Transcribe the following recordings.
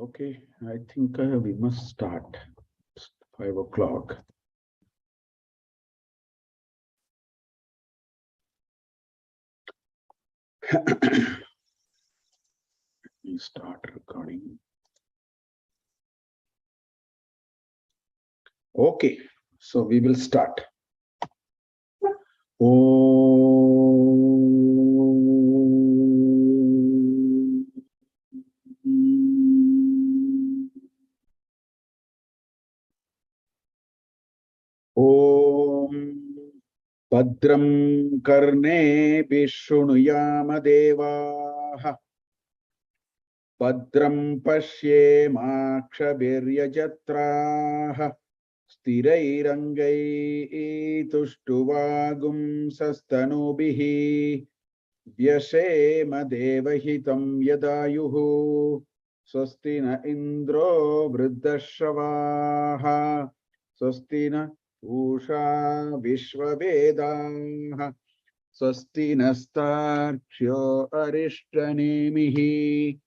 Okay, I think we must start. It's 5 o'clock. We start recording. Okay, so we will start. Om Badram Karne Bishunuyama Devaha Badram Pashye Makshabiryajatraha Sthirairangai Tuštuvagum Sastanubihi Vyashema Devahitam Yadayuhu Swastina Indro Vriddashavaha Swastina Usha Vishwavedaha Swasti Nastarkshyo Arishtanemihi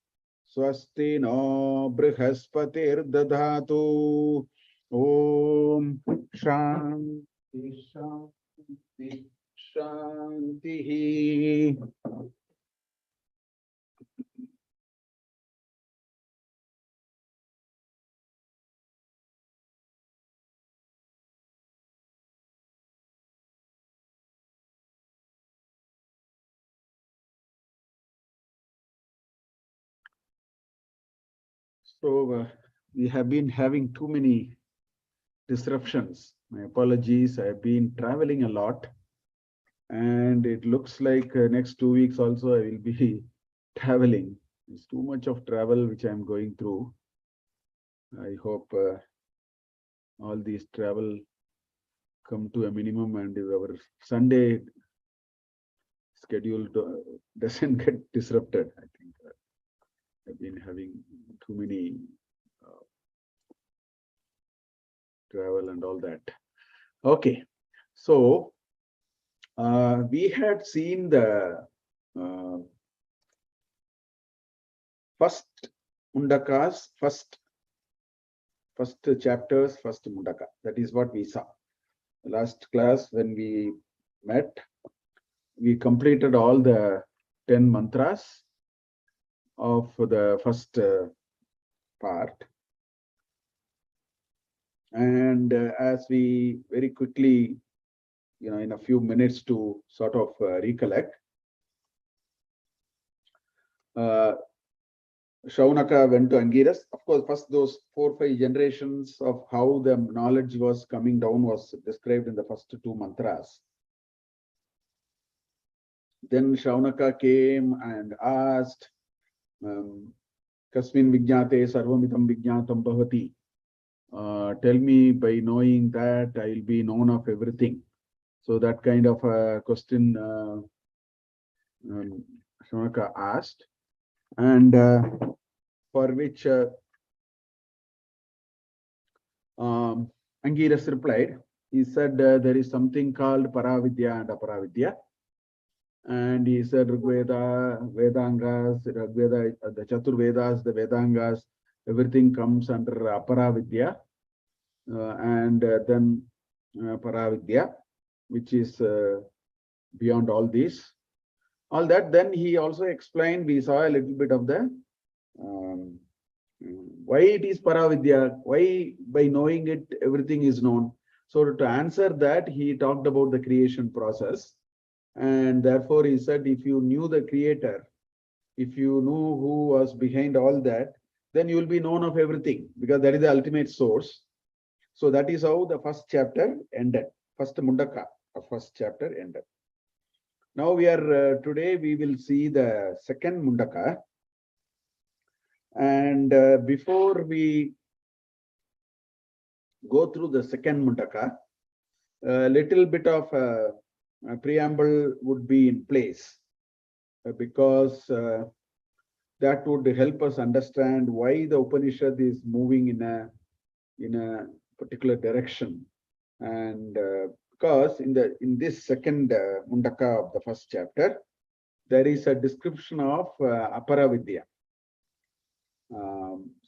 Swasti no Brihaspati'r Dadhatu Om Shanti Shanti Shanti. So we have been having too many disruptions. My apologies. I've been traveling a lot, and it looks like next 2 weeks also I will be traveling. It's too much of travel which I'm going through. I hope all these travel come to a minimum and our Sunday schedule doesn't get disrupted. I think I've been having too many travel and all that. Okay, so we had seen the first Mundakas, first chapters, first Mundaka. That is what we saw. Last class when we met, we completed all the 10 mantras of the first part. And as we very quickly, in a few minutes to sort of recollect, Shaunaka went to Angiras. Of course, first those 4 or 5 generations of how the knowledge was coming down was described in the first 2 mantras. Then Shaunaka came and asked, Kasmin Vijnate Sarvamitam Vijnatam Bhavati. Tell me, by knowing that I will be known of everything. So that kind of a question Shaunaka asked, and for which Angiras replied. He said there is something called Paravidya and Aparavidya. And he said Rigveda, Vedangas, Rigveda, the Chatur Vedas, the Vedangas, everything comes under Aparavidya. And then Paravidya, which is beyond all these. All that, then he also explained, we saw a little bit of the why it is Paravidya, why by knowing it, everything is known. So to answer that, he talked about the creation process. And therefore, he said, if you knew the creator, if you knew who was behind all that, then you will be known of everything, because that is the ultimate source. So that is how the first chapter ended. First Mundaka of first chapter ended. Now we are, today we will see the second Mundaka. And before we go through the second Mundaka, a little bit of a preamble would be in place, because that would help us understand why the Upanishad is moving in a particular direction. And because in this second Mundaka of the first chapter, there is a description of Aparavidya.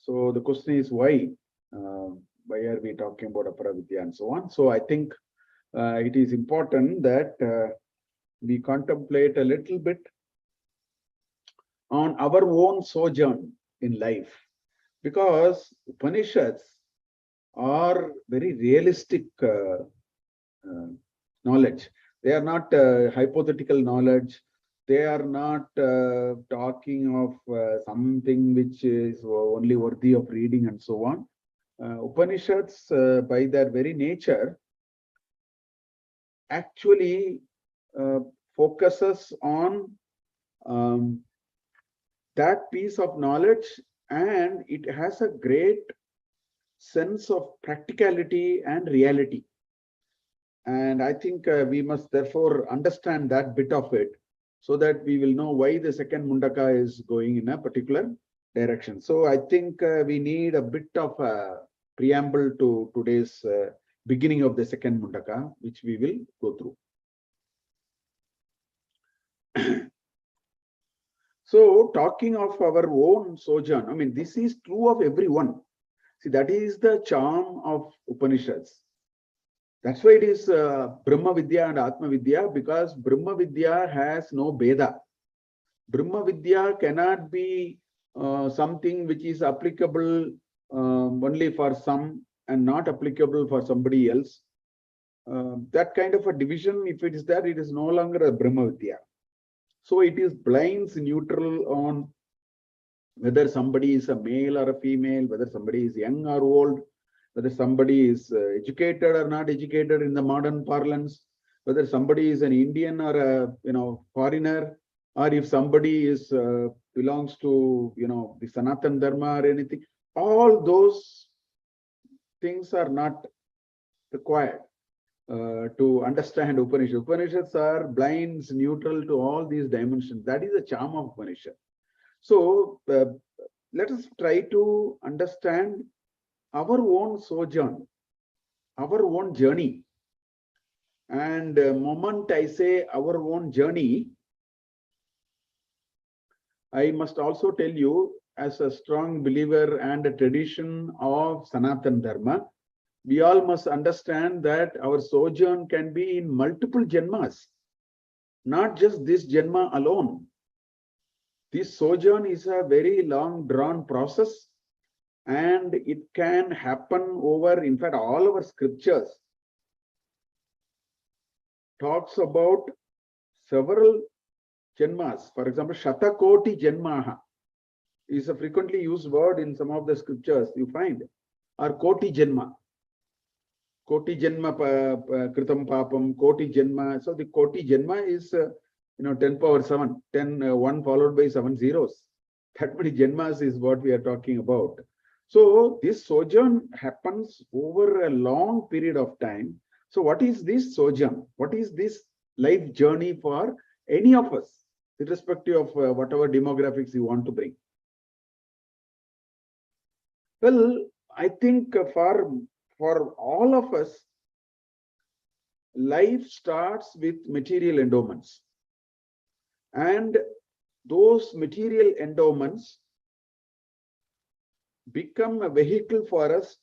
So the question is why? Why are we talking about Aparavidya and so on? So I think it is important that we contemplate a little bit on our own sojourn in life, because Upanishads are very realistic knowledge. They are not hypothetical knowledge. They are not talking of something which is only worthy of reading and so on. Upanishads, by their very nature, actually focuses on that piece of knowledge, and it has a great sense of practicality and reality. And I think we must therefore understand that bit of it, so that we will know why the second Mundaka is going in a particular direction. So I think we need a bit of a preamble to today's beginning of the second Mundaka, which we will go through. So talking of our own sojourn, I mean, this is true of everyone. See, that is the charm of Upanishads. That's why it is Brahma Vidya and Atma Vidya, because Brahma Vidya has no Beda. Brahma Vidya cannot be something which is applicable only for some and not applicable for somebody else. That kind of a division, if it is there, it is no longer a Brahma Vidya. So it is blind, neutral on whether somebody is a male or a female, whether somebody is young or old, whether somebody is educated or not educated in the modern parlance, whether somebody is an Indian or a foreigner, or if somebody is belongs to the Sanatan Dharma or anything. All those things are not required to understand Upanishad. Upanishads are blind, neutral to all these dimensions. That is the charm of Upanishad. So let us try to understand our own sojourn, our own journey. And the moment I say our own journey, I must also tell you, as a strong believer and a tradition of Sanatan Dharma, we all must understand that our sojourn can be in multiple janmas, not just this janma alone. This sojourn is a very long drawn process, and it can happen over, in fact, all our scriptures talks about several janmas. For example, Shatakoti Janmaha is a frequently used word in some of the scriptures you find, or Koti Janma. Koti Janma Kritam Papam, Koti Janma. So the Koti Janma is 10 power 7, 10, 1 followed by 7 zeros. That many Janmas is what we are talking about. So this sojourn happens over a long period of time. So what is this sojourn? What is this life journey for any of us, irrespective of whatever demographics you want to bring? Well, I think for all of us, life starts with material endowments. And those material endowments become a vehicle for us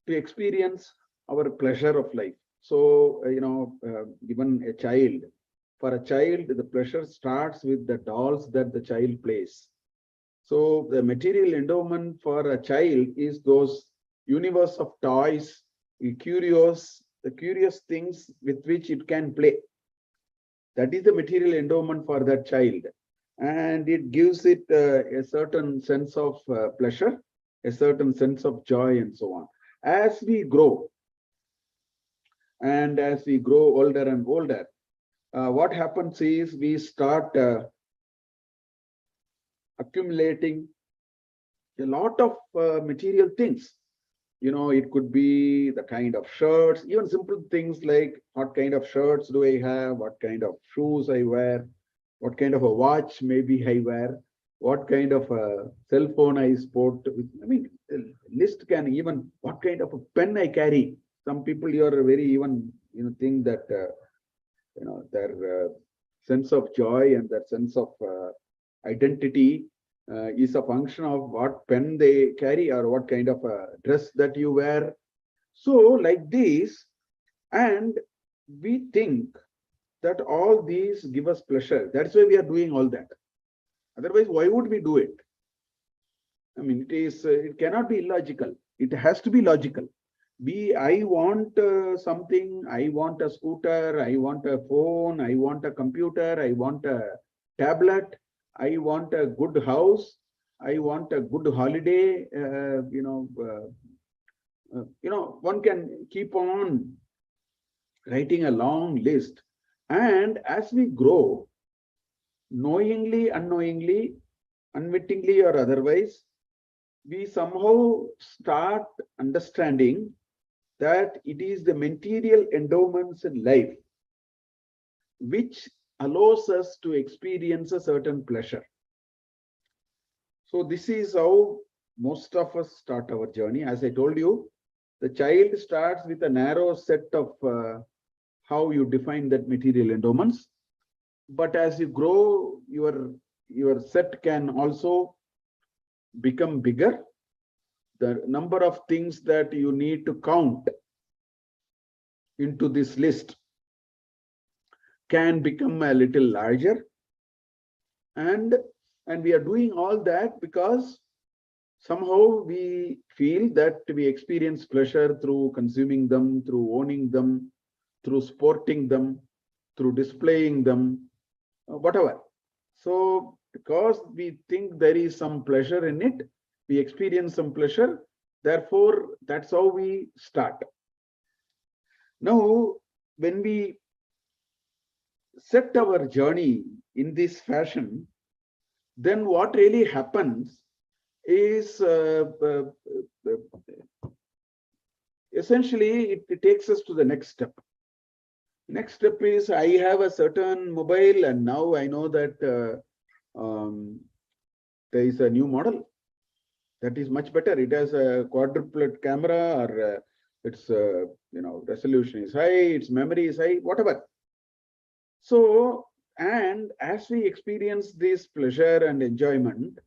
to experience our pleasure of life. So, given a child, for a child, the pleasure starts with the dolls that the child plays. So the material endowment for a child is those universe of toys, the curious things with which it can play. That is the material endowment for that child. And it gives it a certain sense of pleasure, a certain sense of joy, and so on. As we grow, and as we grow older and older, what happens is we start accumulating a lot of material things. It could be the kind of shirts, even simple things like what kind of shirts do I have, what kind of shoes I wear, what kind of a watch maybe I wear, what kind of a cell phone I sport. I mean, the list can even, what kind of a pen I carry. Some people here are very even, think that, their sense of joy and their sense of identity is a function of what pen they carry or what kind of a dress that you wear. So like this, and we think that all these give us pleasure. That's why we are doing all that. Otherwise, why would we do it? I mean, it cannot be illogical. It has to be logical. I want something, I want a scooter, I want a phone, I want a computer, I want a tablet, I want a good house, I want a good holiday. One can keep on writing a long list. And as we grow, knowingly, unknowingly, unwittingly or otherwise, we somehow start understanding that it is the material endowments in life which allows us to experience a certain pleasure. So this is how most of us start our journey. As I told you, the child starts with a narrow set of how you define that material endowments. But as you grow, your set can also become bigger. The number of things that you need to count into this list can become a little larger. And we are doing all that because somehow we feel that we experience pleasure through consuming them, through owning them, through sporting them, through displaying them, whatever. So because we think there is some pleasure in it, we experience some pleasure. Therefore, that's how we start. Now, when we set our journey in this fashion, then what really happens is essentially it takes us to the next step. Next step is I have a certain mobile and now I know that there is a new model that is much better. It has a quadruplet camera, or its resolution is high, its memory is high, whatever. So, and as we experience this pleasure and enjoyment,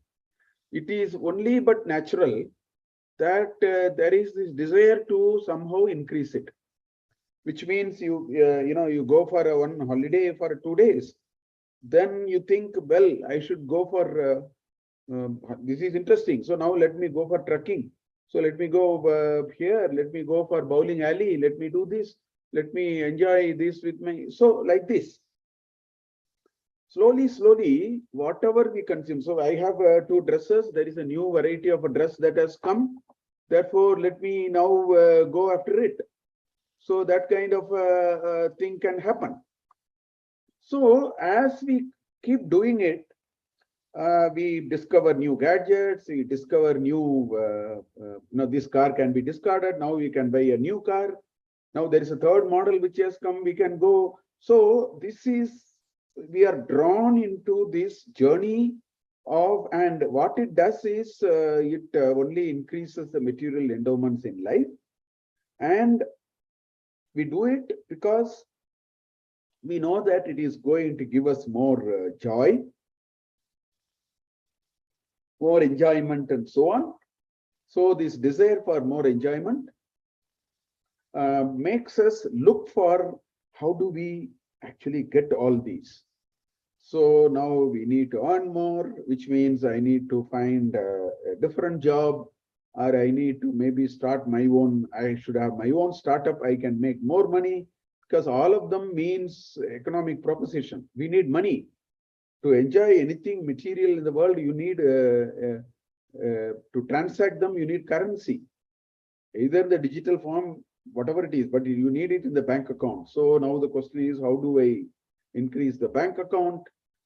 it is only but natural that there is this desire to somehow increase it, which means you go for one holiday for 2 days, then you think, well, I should go for this is interesting. So now let me go for trekking. So let me go here. Let me go for bowling alley. Let me do this. Let me enjoy this with my. So like this. Slowly, whatever we consume. So I have 2 dresses. There is a new variety of a dress that has come. Therefore, let me now go after it. So that kind of thing can happen. So as we keep doing it, we discover new gadgets, we discover new, this car can be discarded. Now we can buy a new car. Now there is a third model which has come, we can go. So we are drawn into this journey of, and what it does is it only increases the material endowments in life. And we do it because we know that it is going to give us more joy, more enjoyment, and so on. So this desire for more enjoyment makes us look for how do we actually get all these. So now we need to earn more, which means I need to find a different job, or I need to maybe start my own, I should have my own startup, I can make more money, because all of them means economic proposition. We need money. To enjoy anything material in the world, you need to transact them, you need currency, either the digital form, whatever it is, but you need it in the bank account. So now the question is, how do I increase the bank account?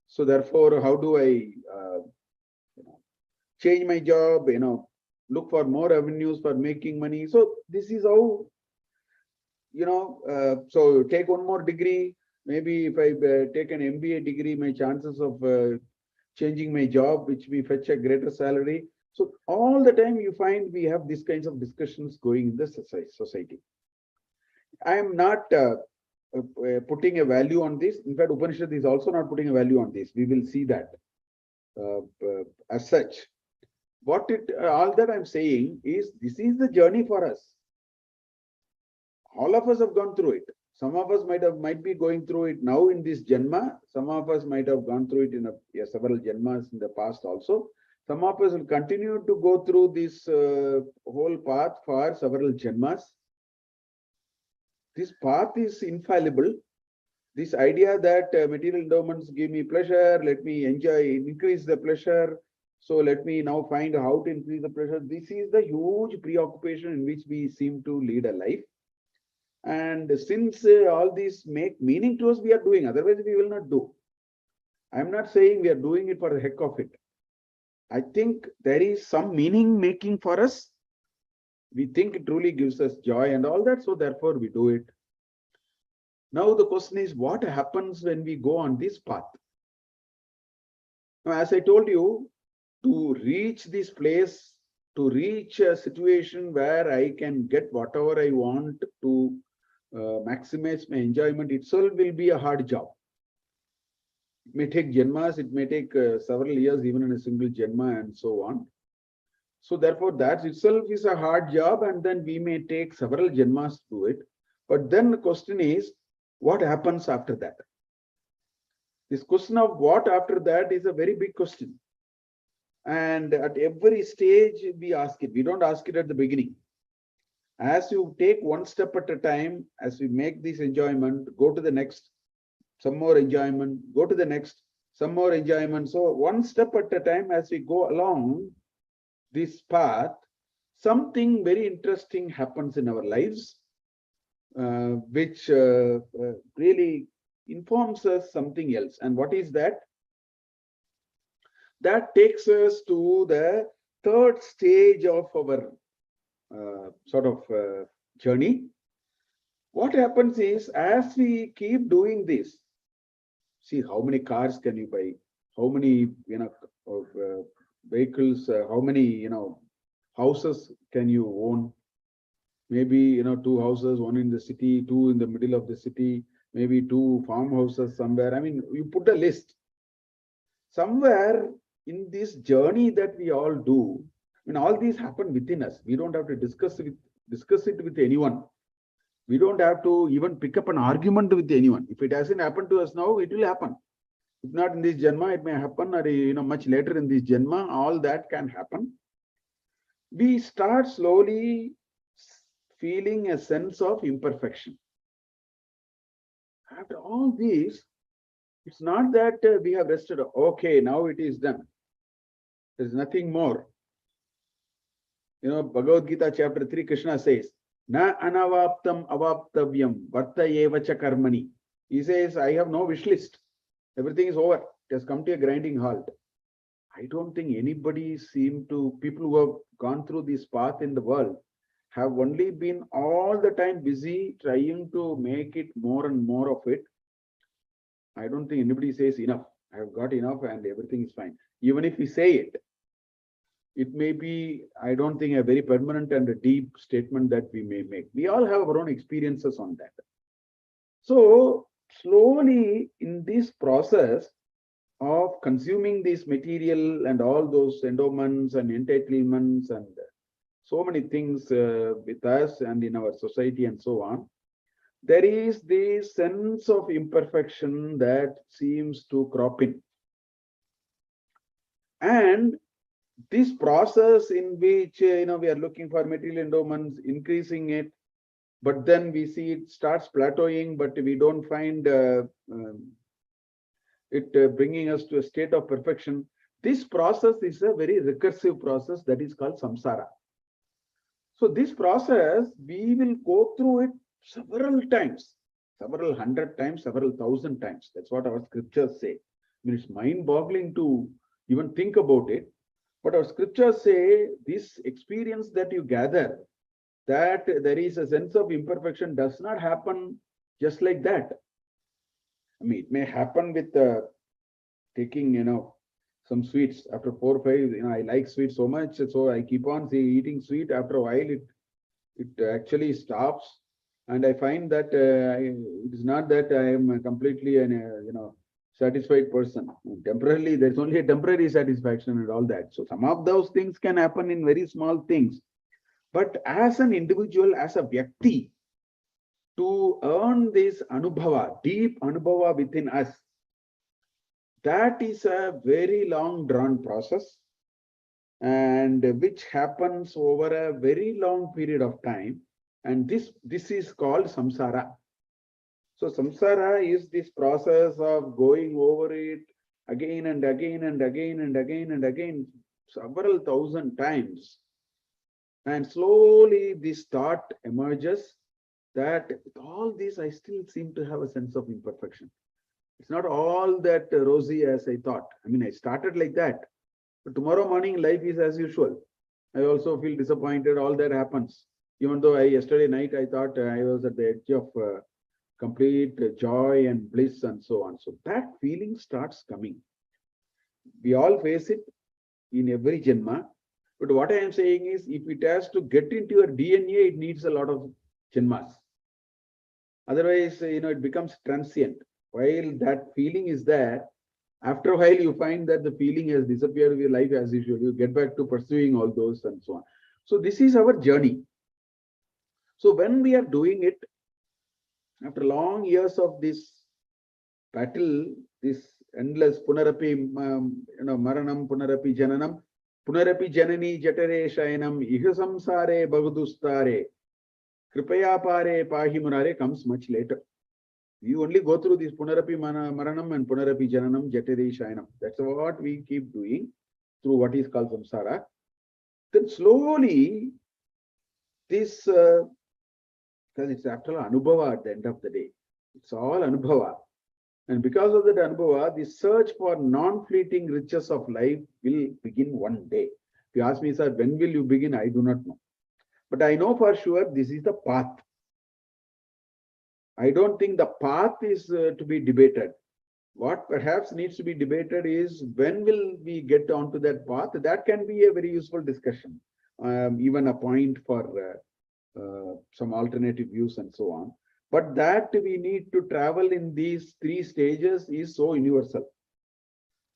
So therefore, how do I change my job, look for more avenues for making money? So this is how, so take one more degree. Maybe if I take an MBA degree, my chances of changing my job, which may fetch a greater salary. So all the time you find we have these kinds of discussions going in the society. I am not putting a value on this. In fact, Upanishad is also not putting a value on this. We will see that. as such. All that I'm saying is this is the journey for us. All of us have gone through it. Some of us might be going through it now in this Janma. Some of us might have gone through it in several Janmas in the past also. Some of us will continue to go through this whole path for several Janmas. This path is infallible. This idea that material endowments give me pleasure, let me enjoy, increase the pleasure. So let me now find how to increase the pleasure. This is the huge preoccupation in which we seem to lead a life. And since all these make meaning to us, we are doing. Otherwise, we will not do. I'm not saying we are doing it for the heck of it. I think there is some meaning making for us. We think it truly gives us joy and all that. So therefore, we do it. Now the question is, what happens when we go on this path? Now, as I told you, to reach this place, to reach a situation where I can get whatever I want to maximize my enjoyment itself will be a hard job. It may take Janmas, it may take several years, even in a single Janma and so on. So therefore, that itself is a hard job, and then we may take several Janmas to do it. But then the question is, what happens after that? This question of what after that is a very big question. And at every stage, we ask it. We don't ask it at the beginning. As you take one step at a time, as we make this enjoyment, go to the next, some more enjoyment, go to the next, some more enjoyment. So one step at a time, as we go along this path, something very interesting happens in our lives, which really informs us something else. And what is that? That takes us to the third stage of our journey. What happens is, as we keep doing this, see how many cars can you buy, how many vehicles, how many houses can you own? Maybe 2 houses, 1 in the city, 2 in the middle of the city, maybe 2 farmhouses somewhere. I mean, you put a list. Somewhere in this journey that we all do, I mean, all these happen within us. We don't have to discuss it with anyone. We don't have to even pick up an argument with anyone. If it hasn't happened to us now, it will happen. If not in this Janma, it may happen, or much later in this Janma. All that can happen. We start slowly feeling a sense of imperfection. After all this, it's not that we have rested. Okay, now it is done. There's nothing more. Bhagavad Gita chapter 3, Krishna says, Na anavaptam avaptavyam vartayevacha karmani. He says, I have no wish list. Everything is over. It has come to a grinding halt. I don't think anybody people who have gone through this path in the world have only been all the time busy trying to make it more and more of it. I don't think anybody says enough. I have got enough and everything is fine. Even if we say it, it may be, I don't think, a very permanent and a deep statement that we may make. We all have our own experiences on that. So slowly in this process of consuming this material and all those endowments and entitlements and so many things with us and in our society and so on, there is this sense of imperfection that seems to crop in. And this process in which we are looking for material endowments, increasing it, but then we see it starts plateauing, but we don't find it bringing us to a state of perfection. This process is a very recursive process that is called samsara. So this process, we will go through it several times, several hundred times, several thousand times. That's what our scriptures say. I mean, it's mind-boggling to even think about it. But our scriptures say this experience that you gather, that there is a sense of imperfection, does not happen just like that. I mean, it may happen with taking, some sweets. After 4 or 5, I like sweets so much, so I keep on eating sweet. After a while, it actually stops, and I find that it is not that I am completely, satisfied person. Temporarily, there's only a temporary satisfaction and all that. So some of those things can happen in very small things. But as an individual, as a vyakti, to earn this anubhava, deep anubhava within us, that is a very long drawn process, and which happens over a very long period of time. And this is called samsara. So samsara is this process of going over it again and again and again and again and again, several thousand times. And slowly this thought emerges that with all this, I still seem to have a sense of imperfection. It's not all that rosy as I thought. I mean, I started like that. But tomorrow morning, life is as usual. I also feel disappointed. All that happens. Even though yesterday night, I thought I was at the edge of complete joy and bliss and so on. So that feeling starts coming. We all face it in every janma. But what I am saying is, if it has to get into your DNA, it needs a lot of janmas. Otherwise, it becomes transient. While that feeling is there, after a while you find that the feeling has disappeared with life as usual. You get back to pursuing all those and so on. So this is our journey. So when we are doing it, after long years of this battle, this endless punarapi, maranam, punarapi jananam, punarapi janani jatare shayanam, iha samsare bagudustare, kripaya pare pahimurare comes much later. We only go through this punarapi maranam and punarapi jananam jatare shayanam. That's what we keep doing through what is called samsara. Then slowly, this, because it's after all anubhava at the end of the day. It's all anubhava. And because of that anubhava, the search for non-fleeting riches of life will begin one day. If you ask me, sir, when will you begin? I do not know. But I know for sure this is the path. I don't think the path is to be debated. What perhaps needs to be debated is when will we get onto that path? That can be a very useful discussion, even a point for some alternative views and so on. But that we need to travel in these three stages is so universal.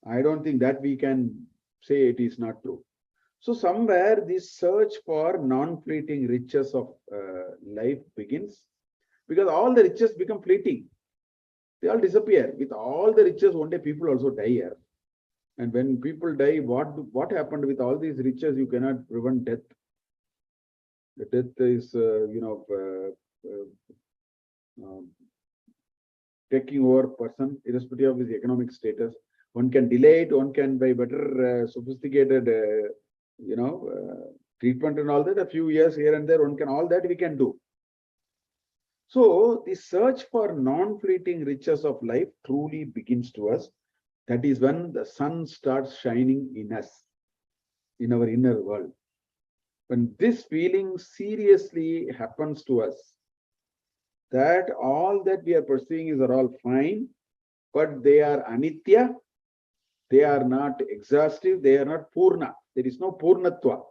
I don't think that we can say it is not true. So somewhere this search for non-fleeting riches of life begins, because all the riches become fleeting. They all disappear. With all the riches, one day people also die here. And when people die, what happened with all these riches? You cannot prevent death. The death is, taking over person, irrespective of his economic status. One can delay it. One can, by better, sophisticated, treatment and all that, a few years here and there, one can, all that we can do. So the search for non-fleeting riches of life truly begins to us. That is when the sun starts shining in us, in our inner world. When this feeling seriously happens to us, that all that we are pursuing are all fine, but they are anitya, they are not exhaustive, they are not purna. There is no purnatva.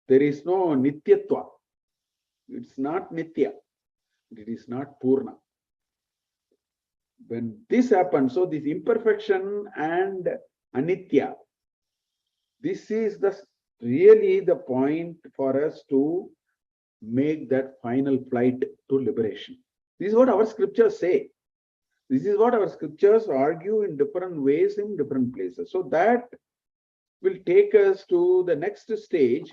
There is no nityatva. It's not nitya. It is not purna. When this happens, so this imperfection and anitya, this is really the point for us to make that final flight to liberation. This is what our scriptures say. This is what our scriptures argue in different ways in different places. So that will take us to the next stage.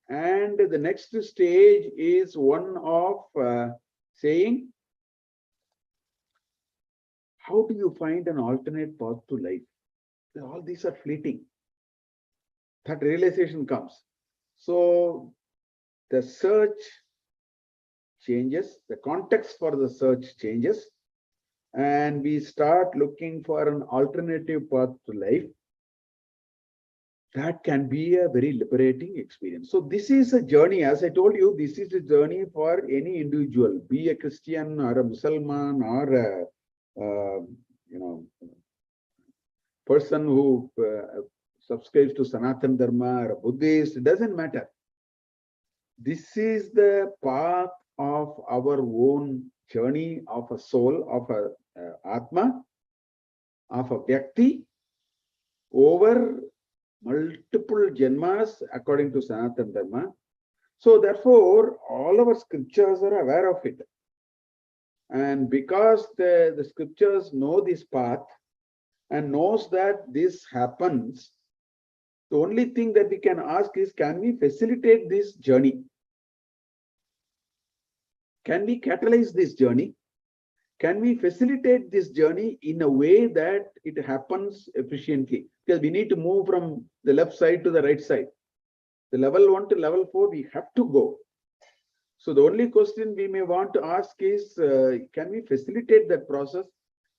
And the next stage is one of saying, how do you find an alternate path to life? All these are fleeting. That realization comes. So the search changes, the context for the search changes, and we start looking for an alternative path to life. That can be a very liberating experience. So this is a journey, as I told you, this is a journey for any individual, be a Christian or a Muslim or a person who subscribes to Sanatana Dharma or a Buddhist, it doesn't matter. This is the path of our own journey of a soul, of a Atma. of a Vyakti over multiple janmas according to Sanatana Dharma. So therefore, all our scriptures are aware of it. And because the scriptures know this path and knows that this happens, the only thing that we can ask is, can we facilitate this journey? Can we catalyze this journey? Can we facilitate this journey in a way that it happens efficiently? Because we need to move from the left side to the right side. The level 1 to level 4, we have to go. So the only question we may want to ask is, can we facilitate that process?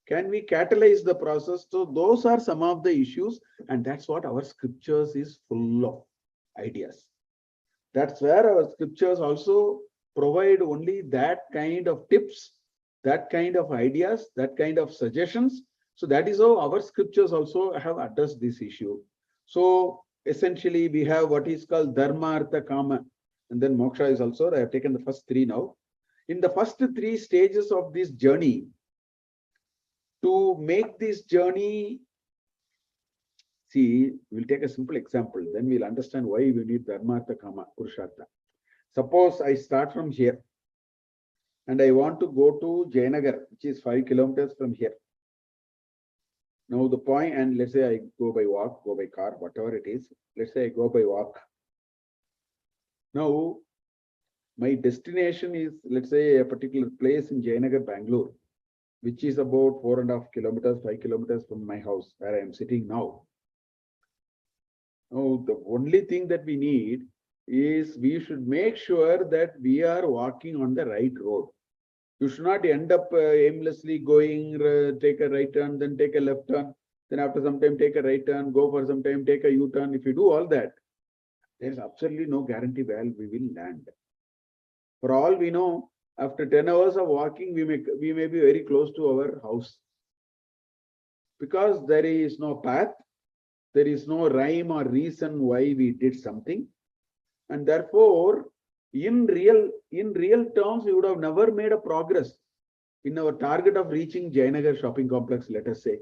Can we catalyze the process? So those are some of the issues, and that's what our scriptures is full of ideas. That's where our scriptures also provide only that kind of tips, that kind of ideas, that kind of suggestions. So that is how our scriptures also have addressed this issue. So essentially, we have what is called Dharma, Artha, Kama, and then Moksha is also. I have taken the first 3 now. In the first 3 stages of this journey, to make this journey, see, we'll take a simple example, then we'll understand why we need Dharma, Artha, Kama, Purushartha. Suppose I start from here and I want to go to Jayanagar, which is 5 kilometers from here. Now the point, and let's say I go by walk, go by car, whatever it is. Let's say I go by walk. Now, my destination is, let's say, a particular place in Jayanagar, Bangalore, which is about 4.5 kilometers, 5 kilometers from my house where I am sitting now. Now, the only thing that we need is we should make sure that we are walking on the right road. You should not end up aimlessly going, take a right turn, then take a left turn, then after some time take a right turn, go for some time, take a U-turn. If you do all that, there is absolutely no guarantee where we will land. For all we know, after 10 hours of walking, we may be very close to our house. Because there is no path, there is no rhyme or reason why we did something. And therefore, in real terms, we would have never made a progress in our target of reaching Jayanagar shopping complex, let us say.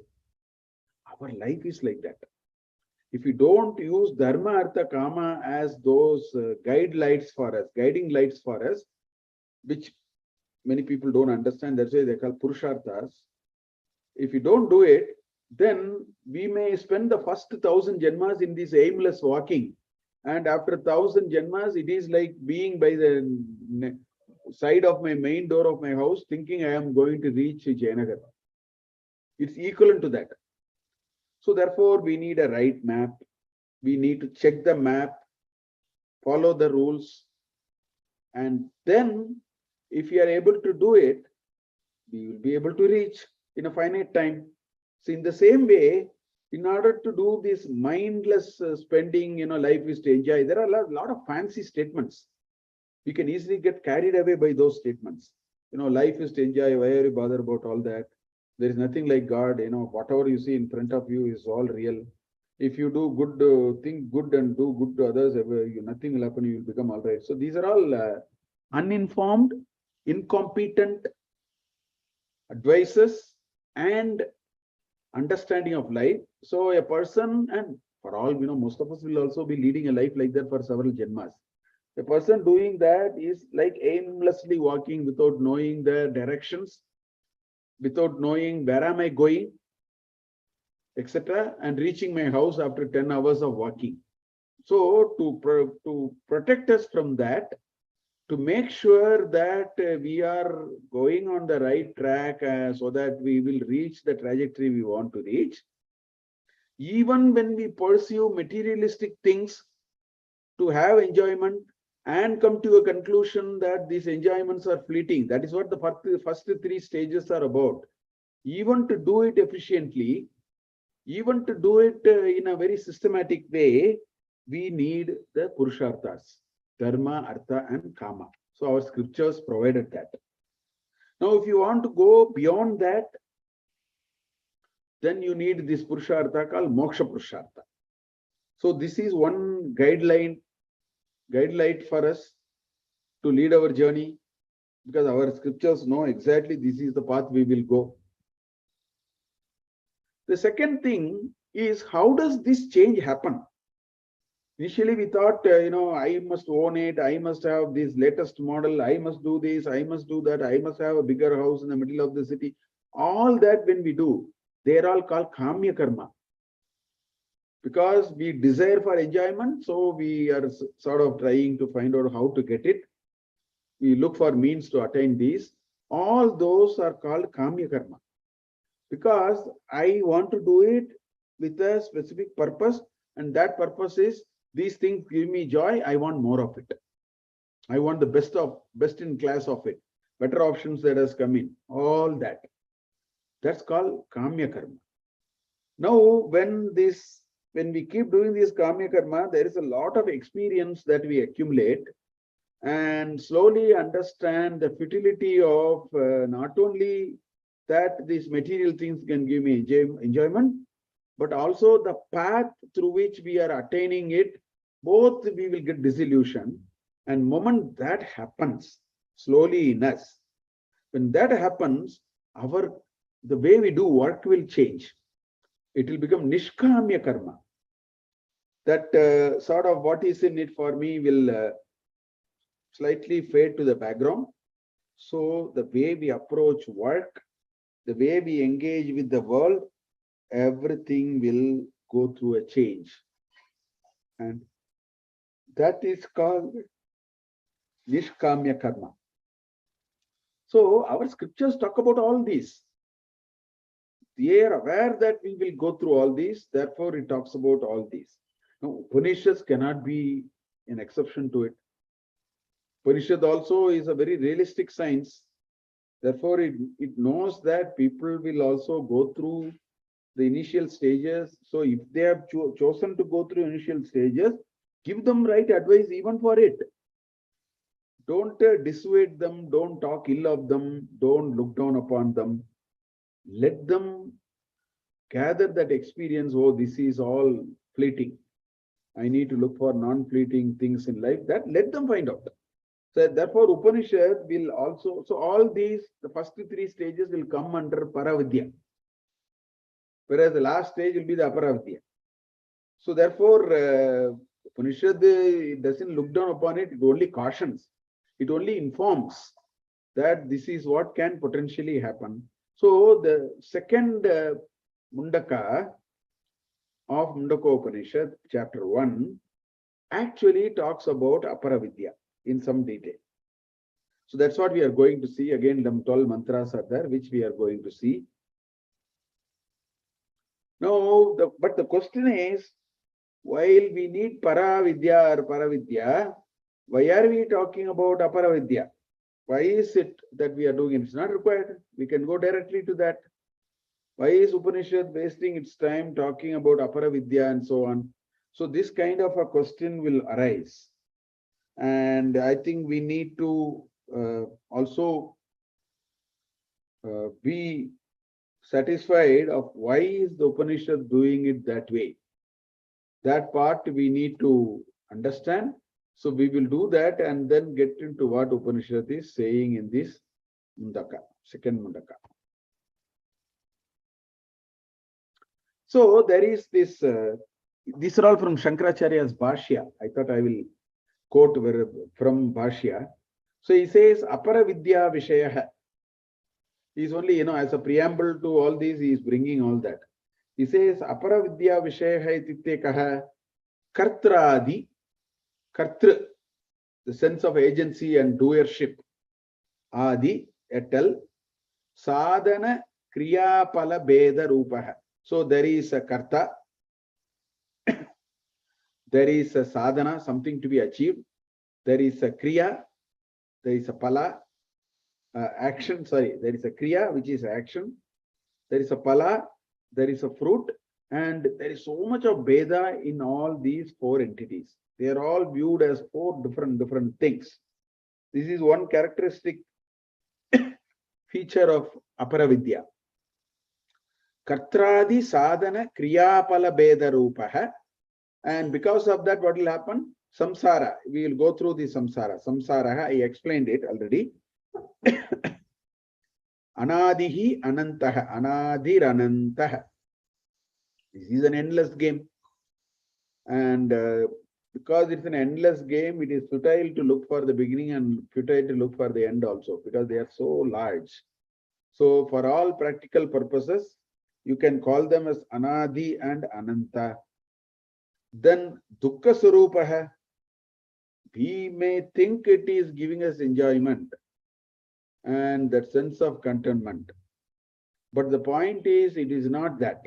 Our life is like that. If we don't use Dharma, Artha, Kama as those guiding lights for us, which many people don't understand, that's why they call Purusharthas. If you don't do it, then we may spend the first 1,000 janmas in this aimless walking. And after 1,000 janmas, it is like being by the side of my main door of my house, thinking I am going to reach Jayanagar. It's equivalent to that. So therefore, we need a right map. We need to check the map, follow the rules. And then, if we are able to do it, we will be able to reach in a finite time. So in the same way, in order to do this mindless spending, life is to enjoy, there are a lot of fancy statements. We can easily get carried away by those statements. Life is to enjoy, why are you bothered about all that? There is nothing like God, whatever you see in front of you is all real. If you do good, think good and do good to others, nothing will happen, you will become all right. So these are all uninformed, incompetent advices and understanding of life. So a person, and for all, most of us will also be leading a life like that for several janmas. A person doing that is like aimlessly walking without knowing the directions, without knowing where am I going, etc., and reaching my house after 10 hours of walking. So to protect us from that, to make sure that we are going on the right track so that we will reach the trajectory we want to reach, even when we pursue materialistic things to have enjoyment and come to a conclusion that these enjoyments are fleeting. That is what the first 3 stages are about. Even to do it efficiently, even to do it in a very systematic way, we need the Purusharthas, Dharma, Artha, and Kama. So our scriptures provided that. Now, if you want to go beyond that, then you need this Purushartha called Moksha Purushartha. So this is one guideline for us to lead our journey, because our scriptures know exactly this is the path we will go. The second thing is, how does this change happen? Initially, we thought, I must own it, I must have this latest model, I must do this, I must do that, I must have a bigger house in the middle of the city. All that when we do, they are all called kamya karma. Because we desire for enjoyment, so we are sort of trying to find out how to get it. We look for means to attain these. All those are called kamya karma. Because I want to do it with a specific purpose, and that purpose is, these things give me joy, I want more of it. I want the best in class of it. Better options that has come in. All that. That's called kamya karma. Now, when we keep doing this kamya karma, there is a lot of experience that we accumulate and slowly understand the futility of not only that these material things can give me enjoyment, but also the path through which we are attaining it. Both we will get disillusion, and moment that happens slowly in us, when that happens, the way we do work will change. It will become nishkamya karma. That sort of what is in it for me will slightly fade to the background. So the way we approach work, the way we engage with the world, everything will go through a change. And that is called nishkamya karma. So our scriptures talk about all these. They are aware that we will go through all these, therefore it talks about all these. Now, Upanishads cannot be an exception to it. Upanishad also is a very realistic science. Therefore, it knows that people will also go through the initial stages. So if they have chosen to go through initial stages, give them right advice even for it. Don't dissuade them, don't talk ill of them, don't look down upon them. Let them gather that experience. Oh, this is all fleeting. I need to look for non-fleeting things in life. That let them find out. So therefore, Upanishad will also, so all these, the first three stages will come under Paravidya. Whereas the last stage will be the Aparavidya. So therefore, Upanishad doesn't look down upon it, it only cautions. It only informs that this is what can potentially happen. So the second Mundaka of Mundakopanishad, chapter 1, actually talks about Aparavidya in some detail. So that's what we are going to see. Again, the 12 mantras are there, which we are going to see. Now, but the question is, while we need Paravidya or Paravidya, why are we talking about Aparavidya? Why is it that we are doing it? It's not required. We can go directly to that. Why is Upanishad wasting its time talking about Aparavidya and so on? So this kind of a question will arise. And I think we need to also be satisfied of why is the Upanishad doing it that way. That part we need to understand. So we will do that and then get into what Upanishad is saying in this Mundaka, second Mundaka. So there is this, these are all from Shankaracharya's Bhashya. I thought I will quote from Bhashya. So he says, Aparavidya Vishaya. He is only, as a preamble to all these, he is bringing all that. He says, Aparavidya Vishaya ityukte kaha kartradi, kartr, the sense of agency and doership, adi, etal, sadhana kriyapala beda rupaha. So there is a karta, there is a sadhana, something to be achieved, there is a kriya, there is a pala, action, there is a kriya, which is action, there is a pala, there is a fruit, and there is so much of Veda in all these four entities. They are all viewed as four different things. This is one characteristic feature of Aparavidya. Kartradi sadhana kriyapala beda rupaha. And because of that, what will happen? Samsara. We will go through the samsara. Samsara, I explained it already. Anadihi anantaha. Anadir anantaha. This is an endless game. And because it's an endless game, it is futile to look for the beginning and futile to look for the end also, because they are so large. So for all practical purposes, you can call them as Anadi and Ananta. Then Dukkha Swarupaha, we may think it is giving us enjoyment and that sense of contentment. But the point is, it is not that.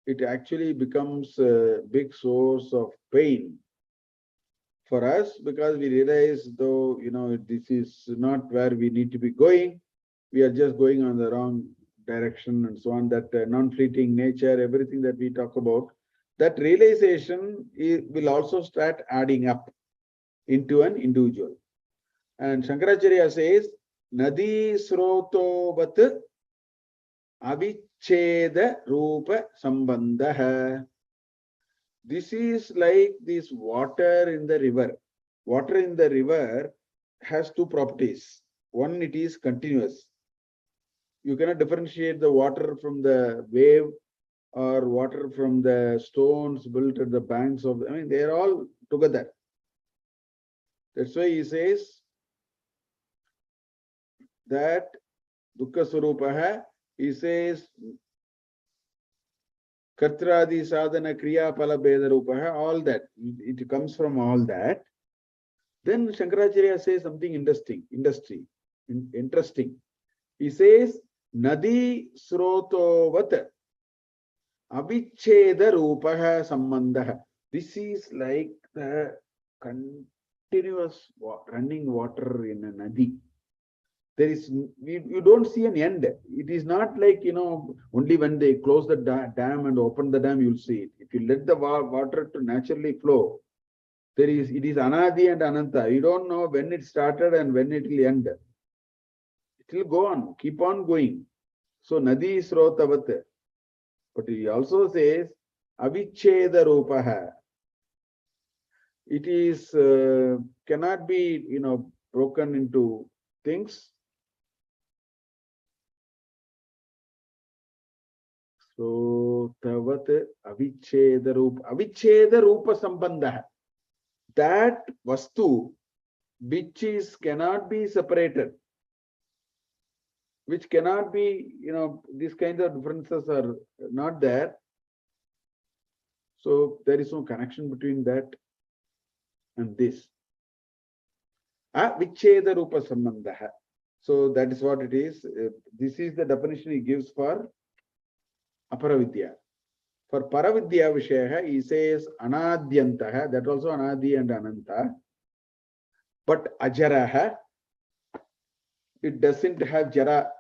It actually becomes a big source of pain for us, because we realize, though, this is not where we need to be going. We are just going on the wrong direction and so on. That non-fleeting nature, everything that we talk about, that realization will also start adding up into an individual. And Shankaracharya says, Nadi sroto vat avicheda rupa sambandha. This is like this water in the river. Water in the river has two properties. One, it is continuous. You cannot differentiate the water from the wave or water from the stones built at the banks of, they are all together. That's why he says that Dukkha Swarupaha, he says Kartradi Sadhana Kriya Pala Beda Rupaha, all that. It comes from all that. Then Shankaracharya says something interesting. He says, Nadi Srotovat Avicheda Rupaha Sambandaha. This is like the continuous running water in a nadi. There is, you don't see an end. It is not like, only when they close the dam and open the dam, you'll see it. If you let the water to naturally flow, it is Anadi and Ananta. You don't know when it started and when it will end. It will go on, keep on going. So Nadi Srotavat. But he also says, Avicheda Rupaha. It is, cannot be, broken into things. So, Tavat Avicheda Rupa Sambandha. That Vastu, which cannot be separated, which cannot be, these kinds of differences are not there. So, there is no connection between that and this. Avicheda Rupa Sambandha. So, that is what it is. This is the definition he gives for Aparavidya. For Paravidya Vishayaha, he says Anadyantaha, that also Anadi and Ananta. But Ajaraha, it doesn't have Jara.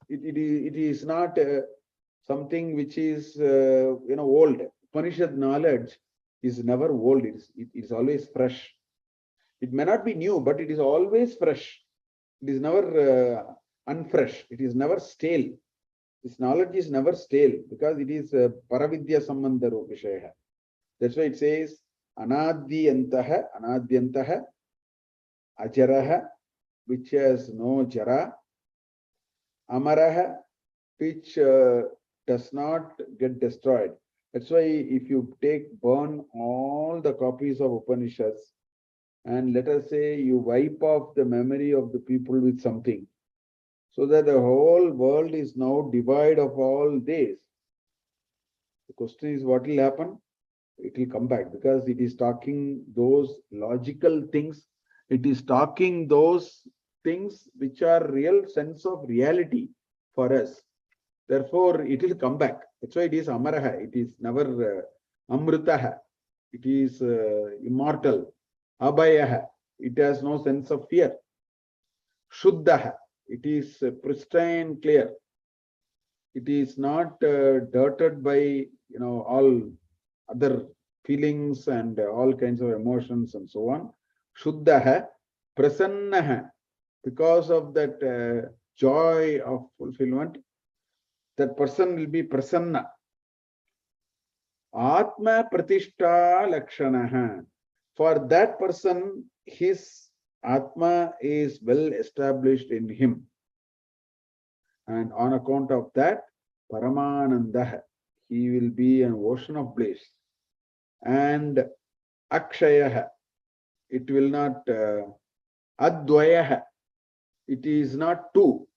It is not something which is old. Upanishad knowledge is never old. It is always fresh. It may not be new, but it is always fresh. It is never unfresh. It is never stale. This knowledge is never stale because it is Paravidya Sambandha Vishaya. That's why it says Anadyantaha, Ajaraha, which has no Jara, Amaraha, which does not get destroyed. That's why if you burn all the copies of Upanishads and let us say you wipe off the memory of the people with something, so that the whole world is now devoid of all this. The question is, what will happen? It will come back because it is talking those logical things. It is talking those things which are real sense of reality for us. Therefore, it will come back. That's why it is Amaraha. It is never Amritaha. It is immortal. Abhayaha. It has no sense of fear. Shuddhaha. It is pristine, clear. It is not dirted by all other feelings and all kinds of emotions and so on. Shuddhaha, prasannaha. Because of that joy of fulfillment, that person will be prasanna. Atma pratishta lakshanaha. For that person, his Atma is well established in him. And on account of that, Paramanandaha, He will be an ocean of bliss. And Akshayah, it will not, Advayah, it is not two.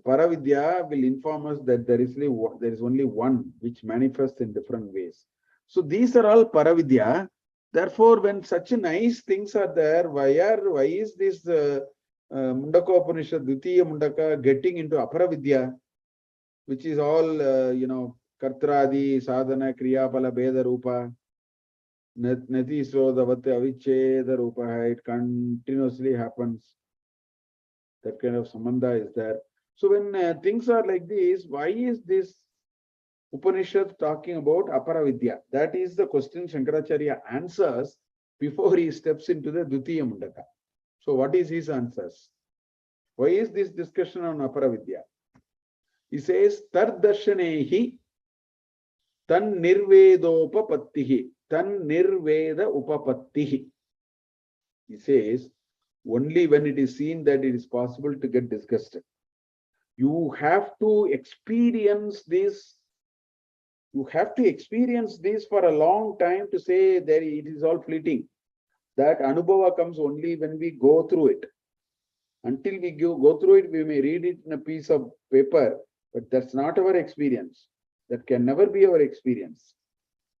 Paravidya will inform us that there is only one which manifests in different ways. So these are all Paravidya. Therefore, when such nice things are there, why is this Mundakopanishad, Dvitiya Mundaka getting into Aparavidya, which is all, Kartradi, Sadhana, Kriya, Pala, Beda, Rupa, Nati, Srodavate, Avicheda, Rupa, it continuously happens. That kind of samandha is there. So when things are like this, why is this Upanishad talking about Aparavidya? That is the question Shankaracharya answers before he steps into the Dvitiya Mundaka. So what is his answers? Why is this discussion on Aparavidya? He says, Tardarshanehi tan nirvedopapattihi. Tan nirveda upapattihi. He says, only when it is seen that it is possible to get disgusted. You have to experience this. You have to experience this for a long time to say that it is all fleeting. That anubhava comes only when we go through it. Until we go through it, we may read it in a piece of paper, but that's not our experience. That can never be our experience.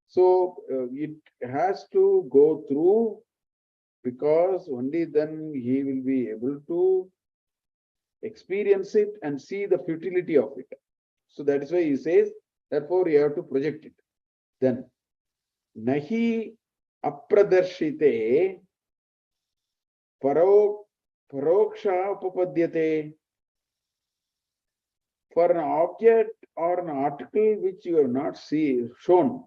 So it has to go through, because only then he will be able to experience it and see the futility of it. So that is why he says, therefore you have to project it. Then, nahi apradarshite paroksha upapadyate. For an object or an article which you have not shown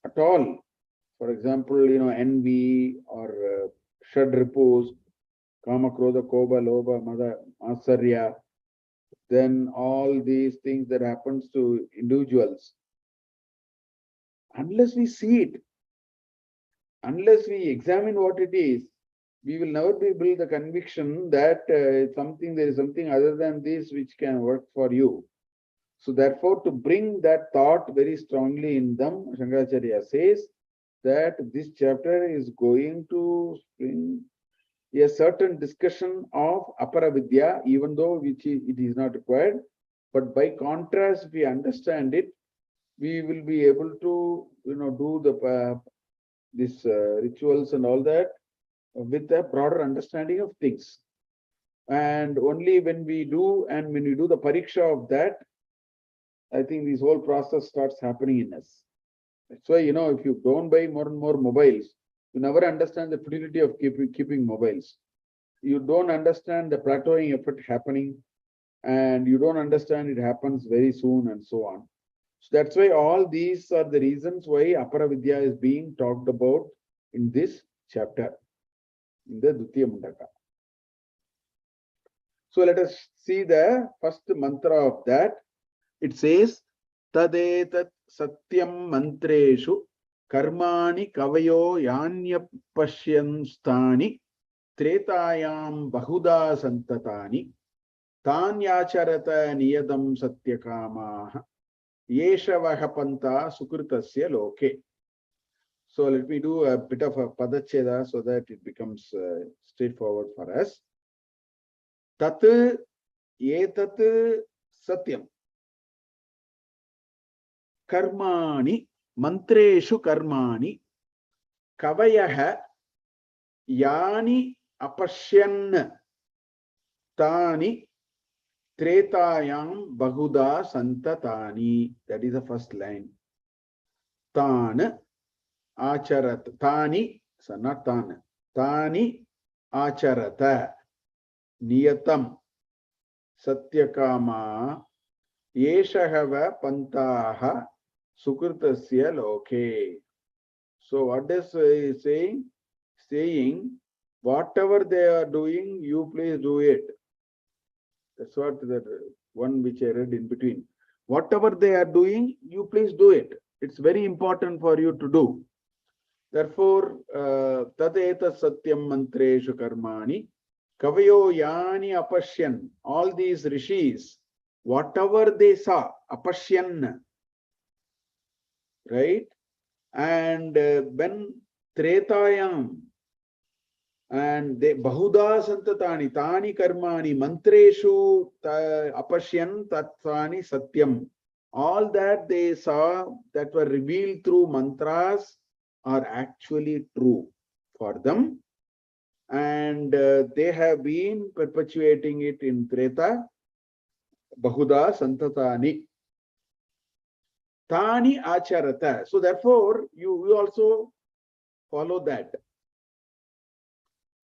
at all, for example, envy or shad repose, kama, krodha, kobha, lobha, mada, asarya, then all these things that happens to individuals, unless we see it, unless we examine what it is, we will never be able the conviction that there is something other than this which can work for you. So therefore, to bring that thought very strongly in them, Shankaracharya says that this chapter is going to bring a certain discussion of Aparavidya, even though it is not required. But by contrast, if we understand it, we will be able to, do the rituals and all that with a broader understanding of things. And only when we do the pariksha of that, I think this whole process starts happening in us. That's why, if you don't buy more and more mobiles, you never understand the futility of keeping mobiles. You don't understand the plateauing effect happening, and you don't understand it happens very soon and so on. So that's why all these are the reasons why Aparavidya is being talked about in this chapter, in the Dvitiya Mundaka. So let us see the first mantra of that. It says, Tadetat Satyam Mantreshu Karmani Kavayo Yanyapashyanstani Tretayam Bahuda Santatani Tanyacharata Niyadam Satyakamaha Yeshavaha Panta Sukritasya Loke. So let me do a bit of a padacheda so that it becomes straightforward for us. Tat Etat Satyam Karmani Mantreshu Karmani Kavayaha Yani Apashyan Tani Tretayam Bahuda Santatani. That is the first line. Tan Acharat. Tani, so not Tan. Tani Acharata Niyatam Satyakama Yeshahava Pantaha Sukritasya Loke. So what is he saying? Saying, whatever they are doing, you please do it. That's what the one which I read in between. Whatever they are doing, you please do it. It's very important for you to do. Therefore, Tadeta Satyam Mantreshu Karmani Kavayo Yani Apashyan. All these rishis, whatever they saw, apashyan, right? And when Tretayam, and they Bahuda Santatani, Tani Karmani, Mantreshu Apashyan Tatvani Satyam. All that they saw that were revealed through mantras are actually true for them. And they have been perpetuating it in Treta, Bahuda Santatani. Tani Acharata. So therefore, you also follow that.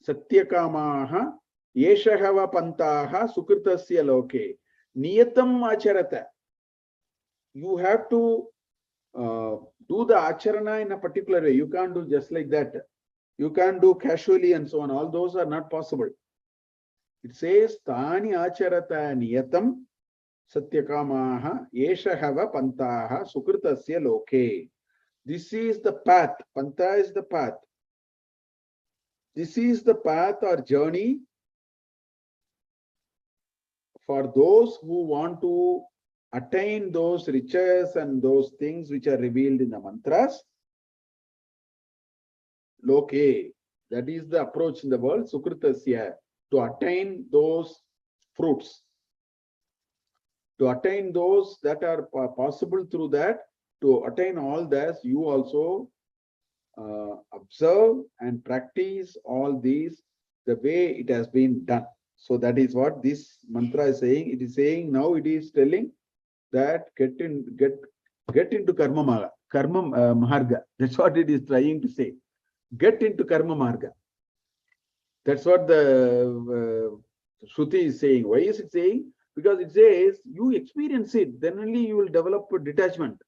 Satyakamaha Yeshahava Pantaha Sukritasya Loke Niyatam Acharata. You have to do the acharana in a particular way. You can't do just like that. You can't do casually and so on. All those are not possible. It says Tani Acharata Niyatam Satyakamaha Yeshahava Pantaha Sukritasya Loke. This is the path. Panta is the path. This is the path or journey for those who want to attain those riches and those things which are revealed in the mantras. Loke, that is the approach in the world, Sukritasya, to attain those fruits. To attain those that are possible through that, to attain all this, you also observe and practice all these the way it has been done. So that is what this mantra is saying. It is saying now it is telling that get into karma marga. That's what it is trying to say. Get into karma marga. That's what the Shruti is saying. Why is it saying? Because it says you experience it, then only you will develop a detachment.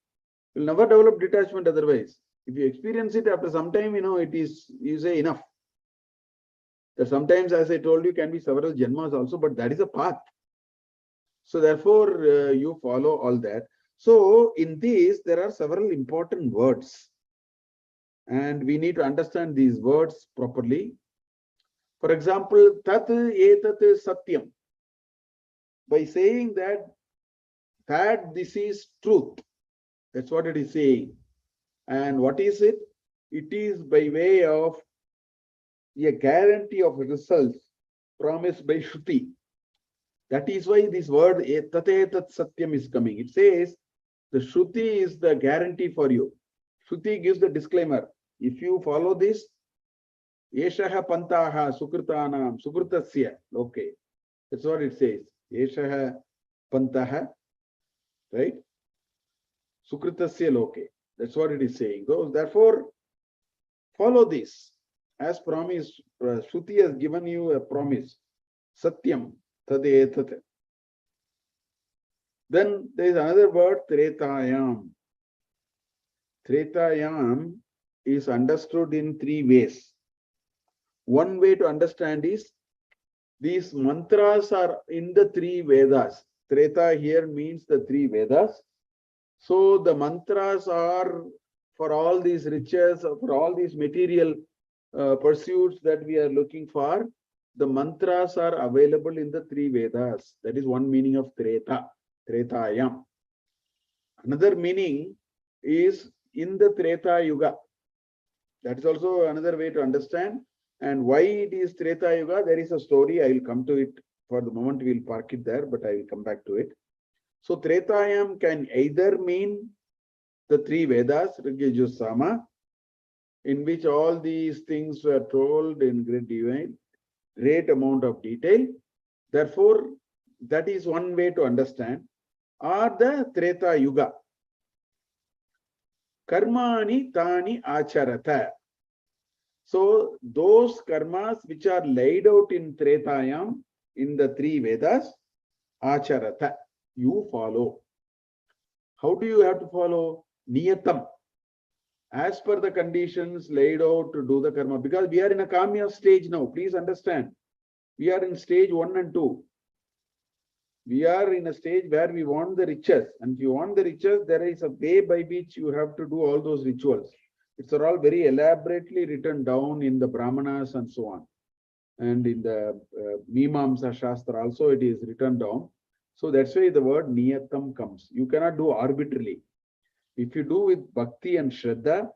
You will never develop detachment otherwise. If you experience it after some time, it is, you say enough. That sometimes, as I told you, can be several janmas also, but that is a path. So therefore, you follow all that. So in this, there are several important words. And we need to understand these words properly. For example, tat etat satyam. By saying that this is truth. That's what it is saying. And what is it? It is by way of a guarantee of results promised by Shruti. That is why this word Tatetat Satyam is coming. It says the Shruti is the guarantee for you. Shruti gives the disclaimer. If you follow this, Yeshaha Pantaha Sukritanam Sukritasya. Okay. That's what it says. Yeshaha Pantaha, right? Sukritasya Loke. That's what it is saying. So therefore, follow this. As promised, Shruti has given you a promise. Satyam, tadetat. Then there is another word, Tretayam. Tretayam is understood in three ways. One way to understand is, these mantras are in the three Vedas. Treta here means the three Vedas. So the mantras are for all these riches, for all these material pursuits that we are looking for. The mantras are available in the three Vedas. That is one meaning of Treta, Tretayam. Another meaning is in the Treta Yuga. That is also another way to understand. And why it is Treta Yuga, there is a story. I will come to it. For the moment, we will park it there, but I will come back to it. So Tretayam can either mean the three Vedas, Rig, Yajur, Sama, in which all these things were told in great amount of detail. Therefore, that is one way to understand. Or the Treta Yuga. Karmani tani acharata. So those karmas which are laid out in Tretayam, in the three Vedas, acharata, you follow. How do you have to follow? Niyatam. As per the conditions laid out to do the karma. Because we are in a kamya stage now. Please understand. We are in stage 1 and 2. We are in a stage where we want the riches. And if you want the riches, there is a way by which you have to do all those rituals. It's all very elaborately written down in the Brahmanas and so on. And in the Mimamsa Shastra also it is written down. So that's why the word niyatam comes. You cannot do arbitrarily. If you do with bhakti and shraddha,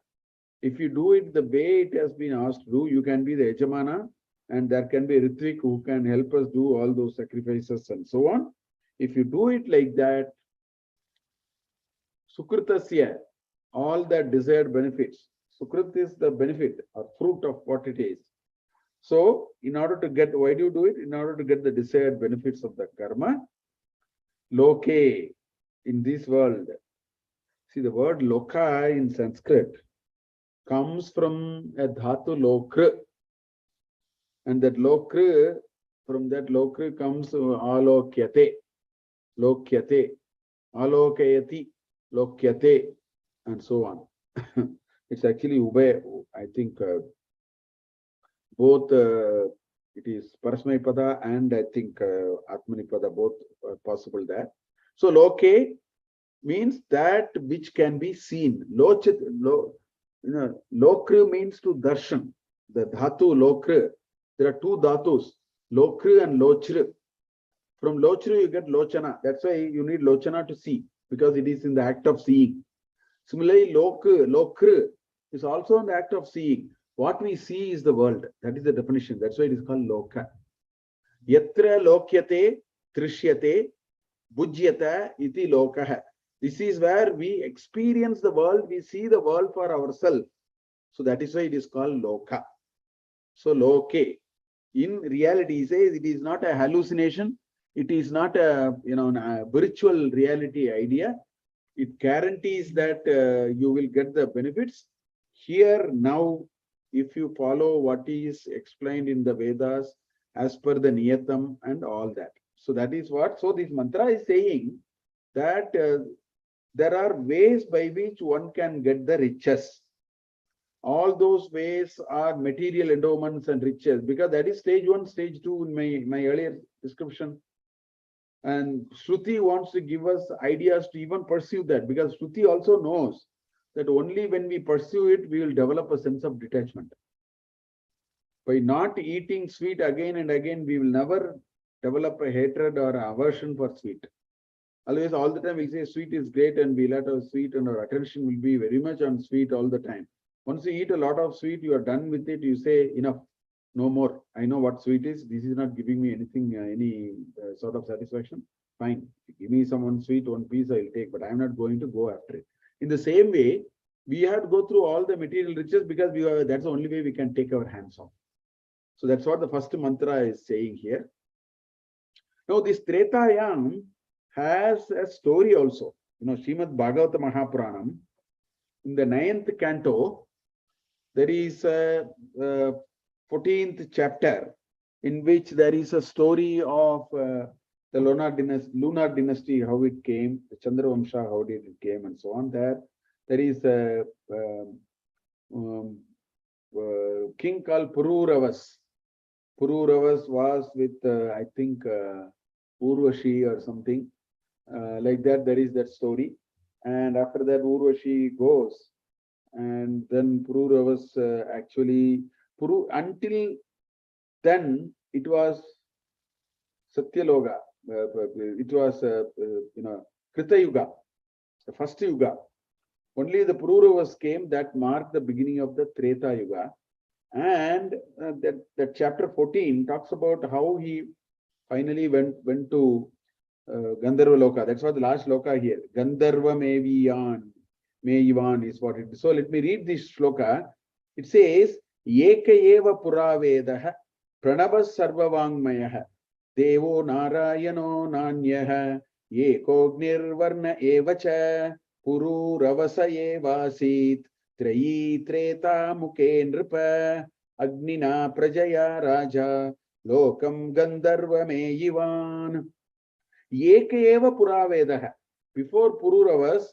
if you do it the way it has been asked to do, you can be the Yajamana, and there can be a Ritvik who can help us do all those sacrifices and so on. If you do it like that, Sukritasya, all that desired benefits. Sukrit is the benefit or fruit of what it is. So, in order to get, why do you do it? In order to get the desired benefits of the karma, loke, in this world. See, the word loka in Sanskrit comes from a dhatu lokra. And that lokra, from that lokra comes alokyate, lokyate, alokayati, lokyate, and so on. It's actually ubay, I think both it is Parasmaipada and I think Atmanipada, both possible there. So loke means that which can be seen. Lokru means to darshan. The dhatu lokru. There are two dhatus, lokru and lochru. From lochru you get lochana. That's why you need lochana to see, because it is in the act of seeing. Similarly, lokru is also in the act of seeing. What we see is the world. That is the definition. That's why it is called loka. Yatra lokyate trishyate bujyata iti lokaha. This is where we experience the world. We see the world for ourselves. So that is why it is called loka. So loke. In reality, he says it is not a hallucination. It is not a virtual reality idea. It guarantees that you will get the benefits. Here now, if you follow what is explained in the Vedas as per the Niyatam and all that. So that is what, so this mantra is saying that there are ways by which one can get the riches. All those ways are material endowments and riches, because that is stage 1, stage 2 in my earlier description. And Shruti wants to give us ideas to even pursue that, because Shruti also knows that only when we pursue it, we will develop a sense of detachment. By not eating sweet again and again, we will never develop a hatred or aversion for sweet. Always, all the time, we say sweet is great and we'll have sweet, and our attention will be very much on sweet all the time. Once you eat a lot of sweet, you are done with it, you say, enough, no more. I know what sweet is. This is not giving me anything, any sort of satisfaction. Fine. Give me someone sweet, one piece I'll take, but I'm not going to go after it. In the same way, we have to go through all the material riches, because that's the only way we can take our hands off. So that's what the first mantra is saying here. Now, this Tretayam has a story also. Srimad Bhagavata Mahapuranam, in the 9th canto, there is a 14th chapter in which there is a story of the lunar dynasty, how it came, the Chandravamsha, how did it came, and so on. There is a king called Pururavas. Pururavas was with, I think, Urvashi or something like that. There is that story. And after that, Urvashi goes. And then Pururavas until then, it was Satyaloka. It was, Krita Yuga, the first Yuga. Only the Pururavas came that marked the beginning of the Treta Yuga. And that chapter 14 talks about how he finally went to Gandharva Loka. That's what the last Loka here. Gandharva Meyivan is what it is. So let me read this shloka. It says, Eka eva puravedaha pranavas sarvavangmayaha devo narayano nanyaha ekognir varna evacha pururavasa evasit trayi treta muke nripa agnina prajaya raja lokam gandharva meyivan. Eka eva puravedaha. Before Pururavas,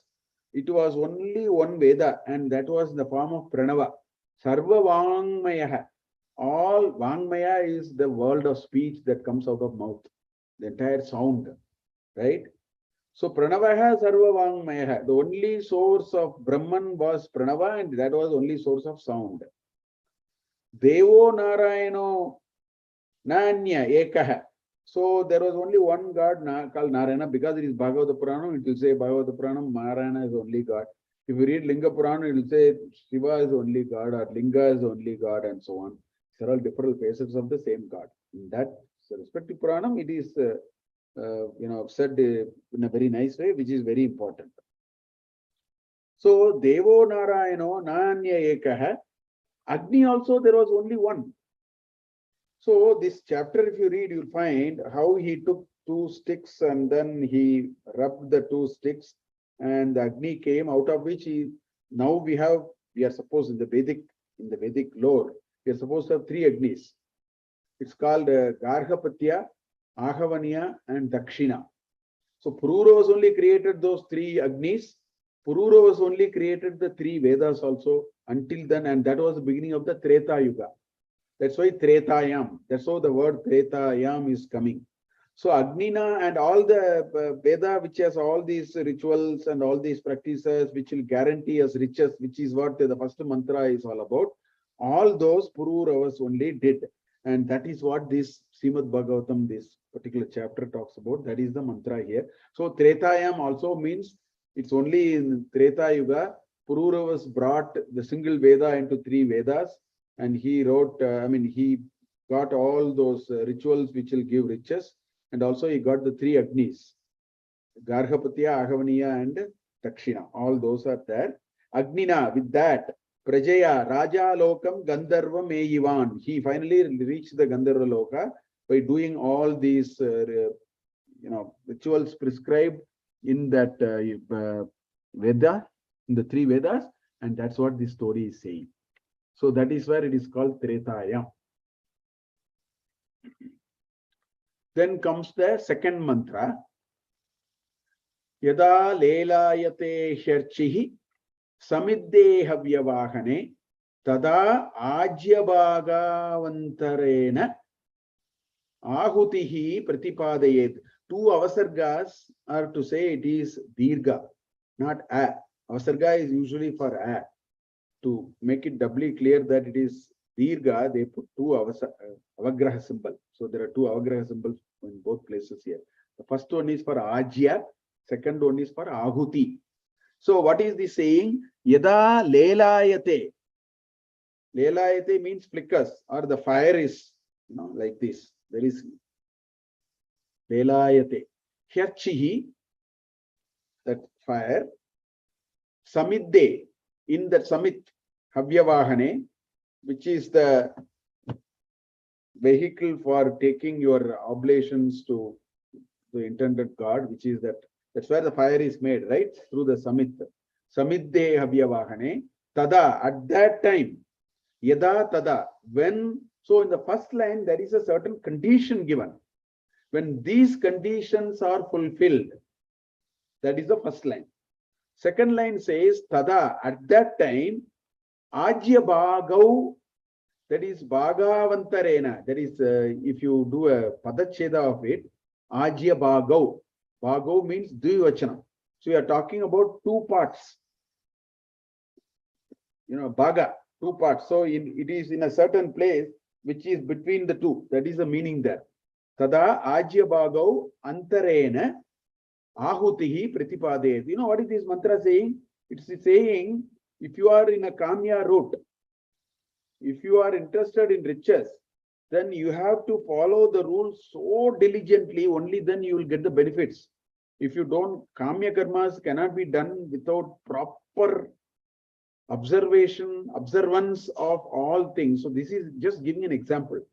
it was only one Veda, and that was in the form of Pranava. Sarva Vangmaya. All Vangmaya is the world of speech that comes out of mouth, the entire sound, right? So Pranavaha Sarva Vangmaya. The only source of Brahman was Pranava, and that was only source of sound. Devo Narayano Nanya Ekaha. So there was only one God called Narayana. Because it is Bhagavata Puranam, it will say Bhagavata Puranam, Narayana is only God. If you read Linga Puranam, it will say Shiva is only God or Linga is only God and so on. These are all different facets of the same God. In that respective Puranam, it is said in a very nice way, which is very important. So Devo Narayano Nanya Ekaha. Agni also there was only one. So this chapter, if you read, you'll find how he took two sticks and then he rubbed the two sticks and the Agni came, out of which we are supposed in the Vedic lore, we are supposed to have three Agnis. It's called Garhapatya, Ahavaniya and Dakshina. So Purura only created those three Agnis. Purura only created the three Vedas also until then, and that was the beginning of the Treta Yuga. That's why Tretayam. That's how the word Tretayam is coming. So Agnina and all the Veda, which has all these rituals and all these practices, which will guarantee us riches, which is what the first mantra is all about. All those Pururavas only did. And that is what this Srimad Bhagavatam, this particular chapter talks about. That is the mantra here. So Tretayam also means it's only in Treta Yuga. Pururavas brought the single Veda into three Vedas. And he wrote, he got all those rituals which will give riches. And also he got the three Agnis, Garhapatya, Ahavaniya and Dakshina. All those are there. Agnina, with that, Prajaya, Raja Lokam, Gandharva Meyivan. He finally reached the Gandharva Loka by doing all these rituals prescribed in that Veda, in the three Vedas. And that's what this story is saying. So that is where it is called Tretaya. Then comes the second mantra. Yada lelayate herchihi samidde havyavahane tada ajyabhagavantarena ahutihi pratipadayet. Two avasargas are to say it is dirga, not a. Avasarga is usually for a. To make it doubly clear that it is Dirga, they put two avagraha symbol. So there are two avagraha symbols in both places here. The first one is for Ajya, second one is for Ahuti. So what is the saying? Yada lelayate. Lelayate means flickers, or the fire is like this. There is lelayate. Hyarchihi, that fire. Samidde, in the Samit, Havyavahane, which is the vehicle for taking your oblations to the intended God, which is that's where the fire is made, right? Through the Samit. Samidde Havyavahane, Tada, at that time, Yada Tada, when, so in the first line, there is a certain condition given. When these conditions are fulfilled, that is the first line. Second line says, Tada, at that time, Ajya Bhagau, that is Bhagavantarena, that is, if you do a Padacheda of it, Ajya Bhagau. Bhagau means Dvivachana. So we are talking about two parts. Bhaga, two parts. So it is in a certain place which is between the two. That is the meaning there. Tada Ajya Bhagau Antarena Ahutihi Pratipadayet. You know what is this mantra saying? It's saying, if you are in a Kamya route, if you are interested in riches, then you have to follow the rules so diligently, only then you will get the benefits. If you don't, Kamya karmas cannot be done without proper observance of all things. So this is just giving an example.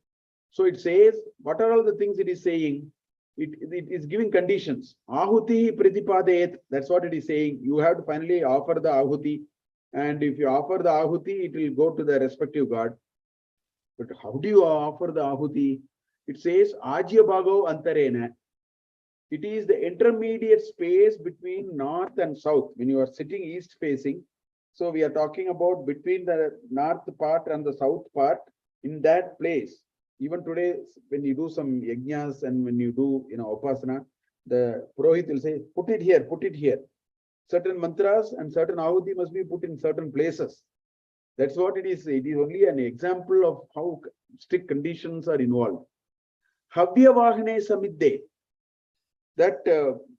So it says, what are all the things it is saying? It is giving conditions. Ahuti pratipadayet, that's what it is saying. You have to finally offer the ahuti. And if you offer the ahuti, it will go to the respective God. But how do you offer the ahuti? It says, Ajya Bhagau Antarena. It is the intermediate space between north and south. When you are sitting east facing, so we are talking about between the north part and the south part, in that place. Even today, when you do some yajnas and when you do, upasana, the Purohit will say, put it here, put it here. Certain mantras and certain ahuti must be put in certain places. That's what it is. It is only an example of how strict conditions are involved. Havyavahane samidde. That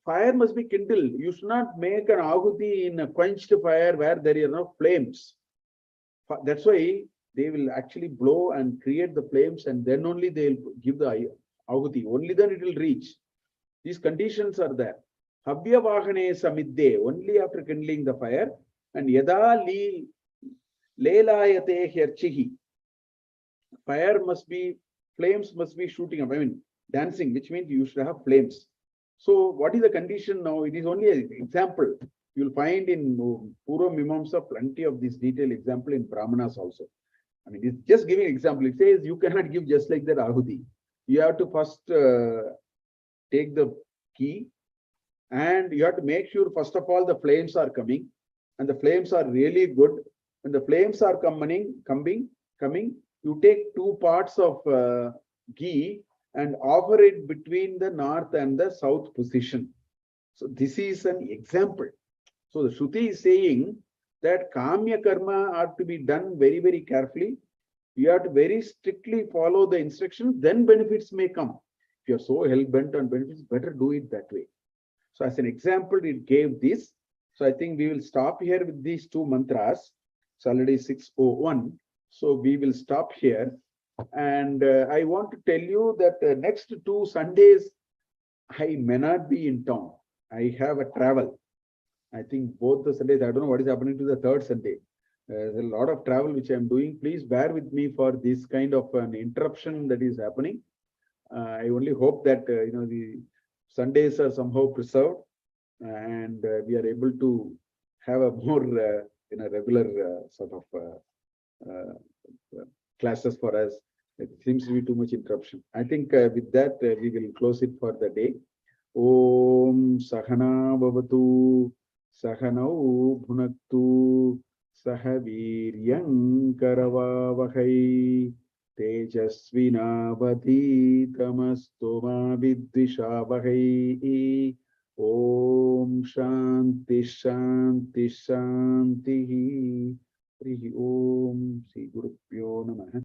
fire must be kindled. You should not make an ahuti in a quenched fire where there are no flames. That's why they will actually blow and create the flames, and then only they will give the ahuti. Only then it will reach. These conditions are there. Havyavahane samidde, only after kindling the fire. And yada lelayate herchihi. Fire must be, flames must be shooting up. I mean, dancing, which means you should have flames. So what is the condition now? It is only an example. You will find in Purva Mimamsa plenty of this detailed example in Brahmanas also. I mean, it's just giving example. It says you cannot give just like that ahuti. You have to first take the key, and you have to make sure first of all the flames are coming, and the flames are really good. When the flames are coming, you take 2 parts of ghee and offer it between the north and the south position. So this is an example. So the Shruti is saying that Kamya karma are to be done very, very carefully. You have to very strictly follow the instructions, then benefits may come. If you're so hell-bent on benefits, better do it that way. So as an example, it gave this. So I think we will stop here with these 2 mantras. It's already 6:01. So we will stop here. And I want to tell you that next 2 Sundays, I may not be in town. I have a travel. I think both the Sundays, I don't know what is happening to the 3rd Sunday. There's a lot of travel which I'm doing. Please bear with me for this kind of an interruption that is happening. I only hope that, the Sundays are somehow preserved and we are able to have a more, regular sort of classes for us. It seems to be too much interruption. I think with that, we will close it for the day. Om Sahana Bhavatu Sahanau Bhunaktu Sahaviryam Karavavahai Tejasvinavati Tamastoma Vidvishavahai. Om Shanti Shanti Shanti. Om Sri Gurupyo Namaha.